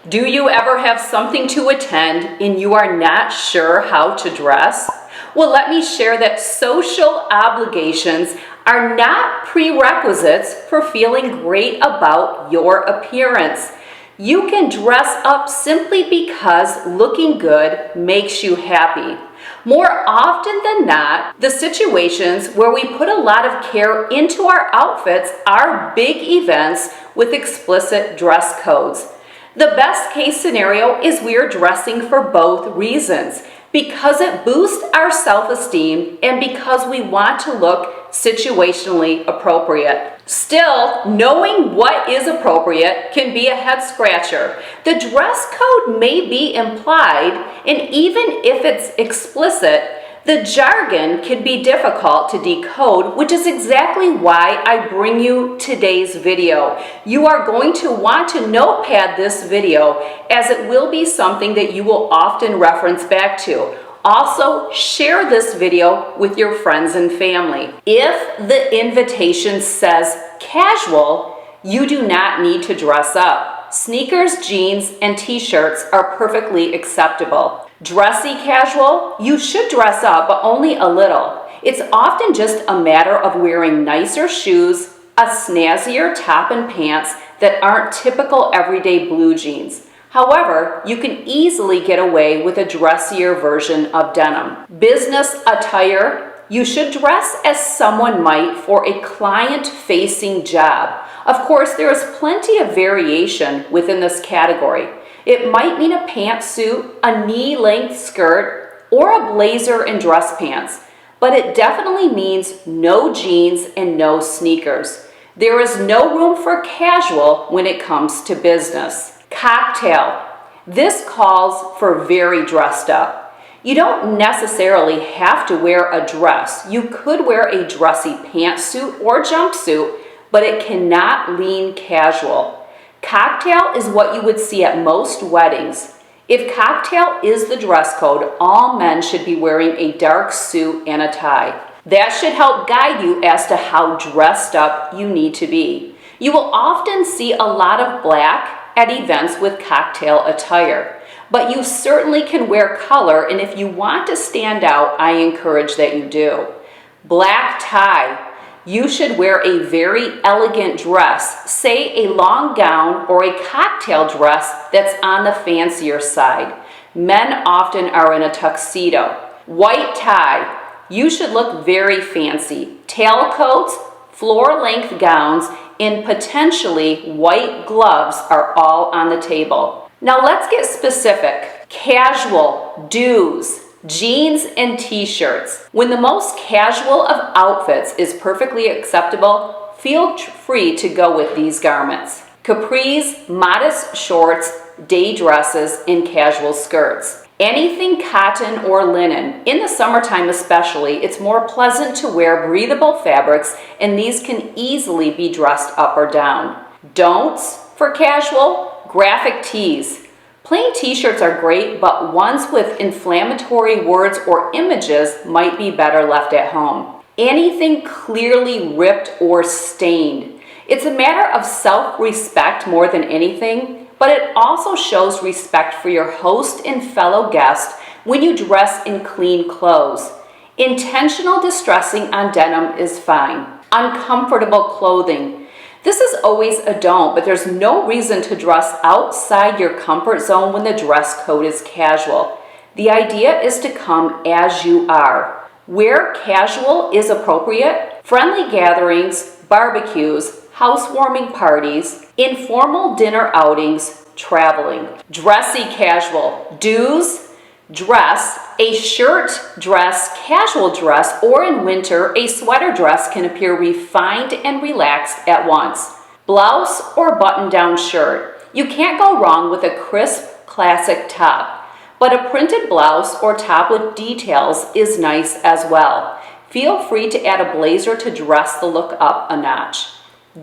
Do you ever have something to attend and you are not sure how to dress? Well, let me share that social obligations are not prerequisites for feeling great about your appearance. You can dress up simply because looking good makes you happy. More often than not, the situations where we put a lot of care into our outfits are big events with explicit dress codes. The best case scenario is we're dressing for both reasons, because it boosts our self-esteem and because we want to look situationally appropriate. Still, knowing what is appropriate can be a head scratcher. The dress code may be implied, and even if it's explicit, the jargon can be difficult to decode, which is exactly why I bring you today's video. You are going to want to notepad this video, as it will be something that you will often reference back to. Also, share this video with your friends and family. If the invitation says casual, you do not need to dress up. Sneakers, jeans, and t-shirts are perfectly acceptable. Dressy casual, you should dress up, but only a little. It's often just a matter of wearing nicer shoes, a snazzier top and pants that aren't typical everyday blue jeans. However, you can easily get away with a dressier version of denim. Business attire, you should dress as someone might for a client-facing job. Of course, there is plenty of variation within this category. It might mean a pantsuit, a knee-length skirt, or a blazer and dress pants, but it definitely means no jeans and no sneakers. There is no room for casual when it comes to business. Cocktail. This calls for very dressed up. You don't necessarily have to wear a dress. You could wear a dressy pantsuit or jumpsuit, but it cannot lean casual. Cocktail is what you would see at most weddings. If cocktail is the dress code, all men should be wearing a dark suit and a tie. That should help guide you as to how dressed up you need to be. You will often see a lot of black at events with cocktail attire, but you certainly can wear color, and if you want to stand out, I encourage that you do. Black tie. You should wear a very elegant dress, say a long gown or a cocktail dress that's on the fancier side. Men often are in a tuxedo. White tie. You should look very fancy. Tailcoats, floor-length gowns, and potentially white gloves are all on the table. Now let's get specific. Casual, dues. Jeans and t-shirts. When the most casual of outfits is perfectly acceptable, feel free to go with these garments. Capris, modest shorts, day dresses, and casual skirts. Anything cotton or linen. In the summertime especially, it's more pleasant to wear breathable fabrics, and these can easily be dressed up or down. Don'ts for casual, graphic tees. Plain t-shirts are great, but ones with inflammatory words or images might be better left at home. Anything clearly ripped or stained. It's a matter of self-respect more than anything, but it also shows respect for your host and fellow guest when you dress in clean clothes. Intentional distressing on denim is fine. Uncomfortable clothing. This is always a don't, but there's no reason to dress outside your comfort zone when the dress code is casual. The idea is to come as you are. Where casual is appropriate, friendly gatherings, barbecues, housewarming parties, informal dinner outings, traveling. Dressy casual. Dues, dress, a shirt, dress, casual dress, or in winter, a sweater dress can appear refined and relaxed at once. Blouse or button-down shirt. You can't go wrong with a crisp, classic top, but a printed blouse or top with details is nice as well. Feel free to add a blazer to dress the look up a notch.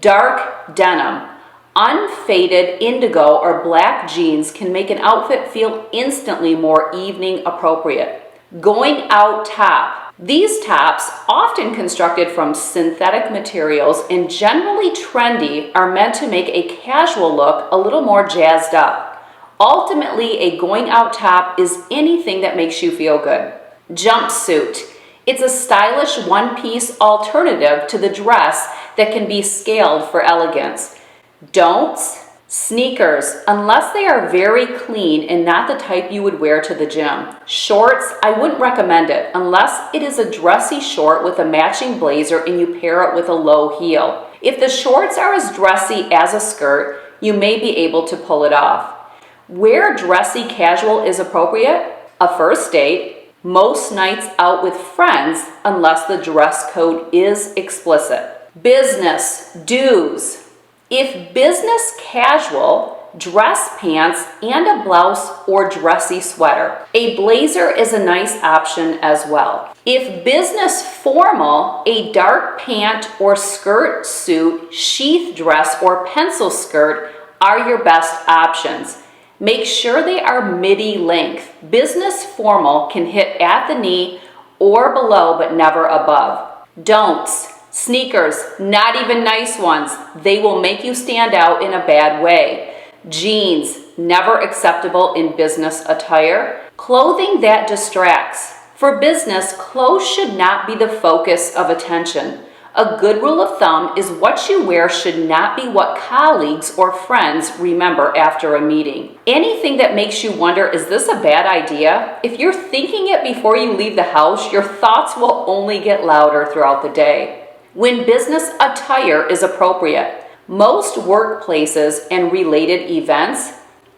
Dark denim. Unfaded indigo or black jeans can make an outfit feel instantly more evening appropriate. Going out top. These tops, often constructed from synthetic materials and generally trendy, are meant to make a casual look a little more jazzed up. Ultimately, a going out top is anything that makes you feel good. Jumpsuit. It's a stylish one-piece alternative to the dress that can be scaled for elegance. Don'ts. Sneakers, unless they are very clean and not the type you would wear to the gym. Shorts, I wouldn't recommend it unless it is a dressy short with a matching blazer and you pair it with a low heel. If the shorts are as dressy as a skirt, you may be able to pull it off. Where dressy casual is appropriate, a first date, most nights out with friends unless the dress code is explicit. Business, do's. If business casual, dress pants and a blouse or dressy sweater. A blazer is a nice option as well. If business formal, a dark pant or skirt suit, sheath dress or pencil skirt are your best options. Make sure they are midi length. Business formal can hit at the knee or below but never above. Don'ts. Sneakers, not even nice ones. They will make you stand out in a bad way. Jeans, never acceptable in business attire. Clothing that distracts. For business, clothes should not be the focus of attention. A good rule of thumb is what you wear should not be what colleagues or friends remember after a meeting. Anything that makes you wonder, is this a bad idea? If you're thinking it before you leave the house, your thoughts will only get louder throughout the day. When business attire is appropriate, most workplaces and related events,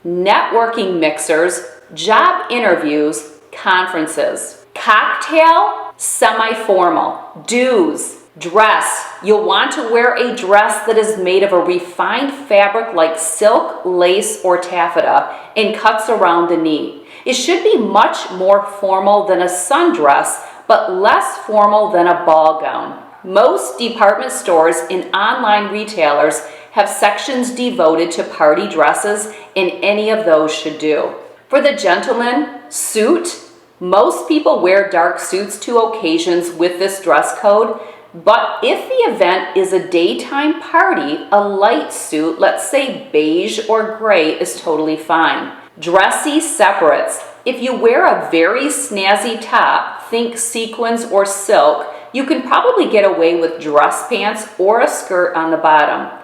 networking mixers, job interviews, conferences. Cocktail, semi-formal. Do's, dress. You'll want to wear a dress that is made of a refined fabric like silk, lace, or taffeta and cuts around the knee. It should be much more formal than a sundress, but less formal than a ball gown. Most department stores and online retailers have sections devoted to party dresses, and any of those should do. For the gentleman, suit. Most people wear dark suits to occasions with this dress code, but if the event is a daytime party, a light suit, let's say beige or gray, is totally fine. Dressy separates. If you wear a very snazzy top, think sequins or silk, you can probably get away with dress pants or a skirt on the bottom.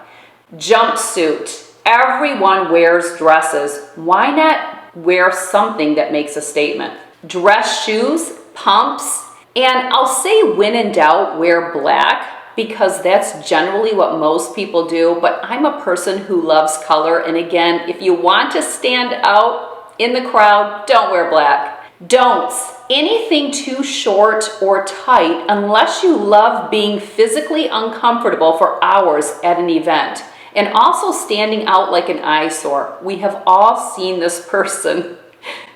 Jumpsuit. Everyone wears dresses. Why not wear something that makes a statement? Dress shoes, pumps, and I'll say when in doubt, wear black, because that's generally what most people do, but I'm a person who loves color, and again, if you want to stand out in the crowd, don't wear black. Don'ts. Anything too short or tight unless you love being physically uncomfortable for hours at an event and also standing out like an eyesore. We have all seen this person.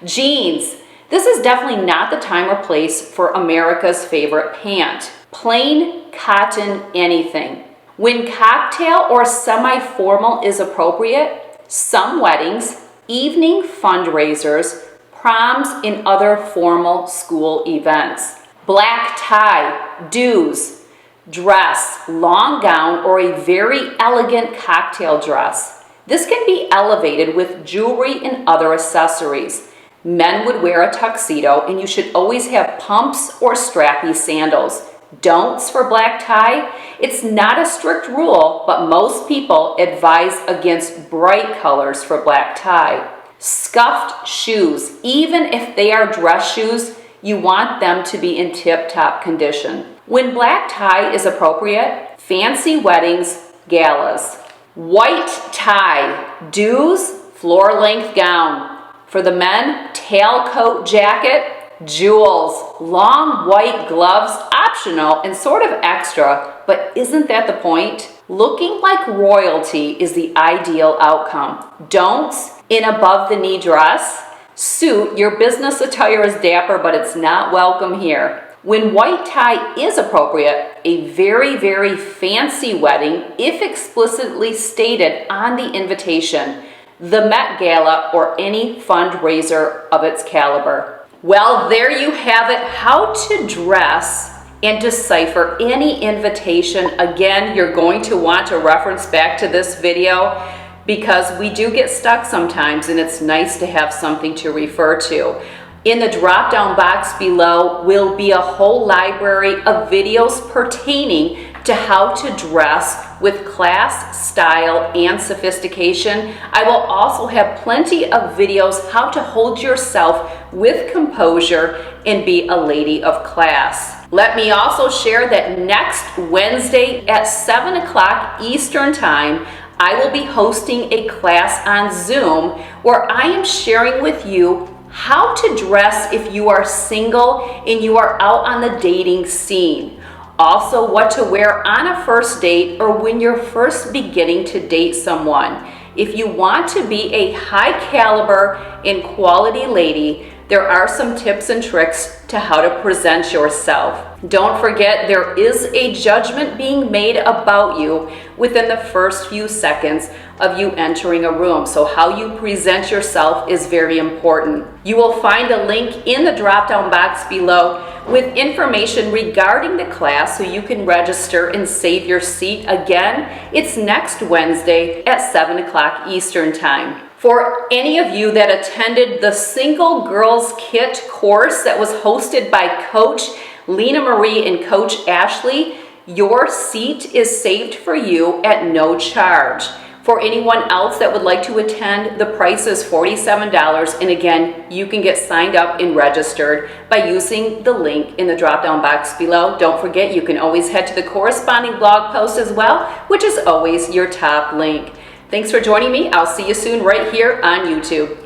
Jeans. This is definitely not the time or place for America's favorite pant. Plain cotton anything. When cocktail or semi-formal is appropriate, some weddings, evening fundraisers, proms, and other formal school events. Black tie, do's, dress, long gown, or a very elegant cocktail dress. This can be elevated with jewelry and other accessories. Men would wear a tuxedo, and you should always have pumps or strappy sandals. Don'ts for black tie. It's not a strict rule, but most people advise against bright colors for black tie. Scuffed shoes. Even if they are dress shoes, you want them to be in tip-top condition. When black tie is appropriate, fancy weddings, galas. White tie. Do's, floor-length gown. For the men, tailcoat jacket, jewels, long white gloves, optional and sort of extra, but isn't that the point? Looking like royalty is the ideal outcome. Don'ts, in above-the-knee dress. Suit, your business attire is dapper, but it's not welcome here. When white tie is appropriate, a very, very fancy wedding, if explicitly stated on the invitation, the Met Gala, or any fundraiser of its caliber. Well, there you have it, how to dress and decipher any invitation. Again, you're going to want to reference back to this video. because we do get stuck sometimes and it's nice to have something to refer to. In the drop-down box below will be a whole library of videos pertaining to how to dress with class, style, and sophistication. I will also have plenty of videos how to hold yourself with composure and be a lady of class. Let me also share that next Wednesday at 7 o'clock Eastern Time, I will be hosting a class on Zoom where I am sharing with you how to dress if you are single and you are out on the dating scene. Also, what to wear on a first date or when you're first beginning to date someone. If you want to be a high caliber and quality lady, there are some tips and tricks to how to present yourself. Don't forget, there is a judgment being made about you within the first few seconds of you entering a room. So how you present yourself is very important. You will find a link in the drop-down box below with information regarding the class so you can register and save your seat. Again, it's next Wednesday at 7 o'clock Eastern Time. For any of you that attended the Single Girls Kit course that was hosted by Coach Lena Marie and Coach Ashley, your seat is saved for you at no charge. For anyone else that would like to attend, the price is $47, and again, you can get signed up and registered by using the link in the drop-down box below. Don't forget, you can always head to the corresponding blog post as well, which is always your top link. Thanks for joining me. I'll see you soon right here on YouTube.